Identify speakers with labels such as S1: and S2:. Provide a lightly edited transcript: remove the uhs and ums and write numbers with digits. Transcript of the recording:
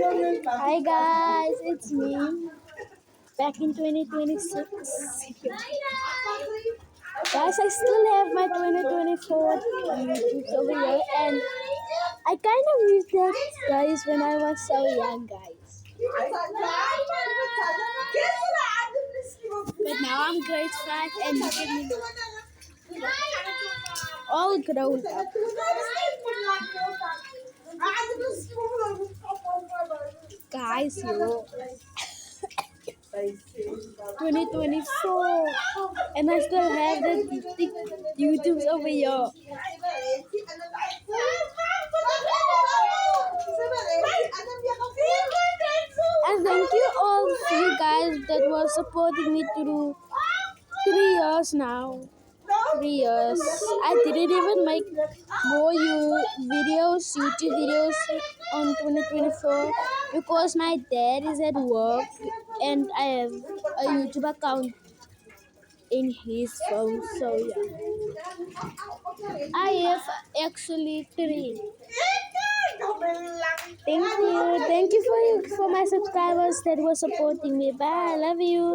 S1: Hi guys, it's me back in 2026. Guys, I still have my 2024 YouTubes over here, and I kind of miss that guys when I was so young, guys. But now I'm grade 5 and look at me now. All grown up. Guys, yo. 2024, and I still have the YouTubes over here. And thank you all you guys that were supporting me through 3 years now. 3 years. I didn't even make more YouTube videos on 2024 because my dad is at work and I have a YouTube account in his phone. So yeah, I have actually 3. Thank you for my subscribers that were supporting me. Bye. I love you.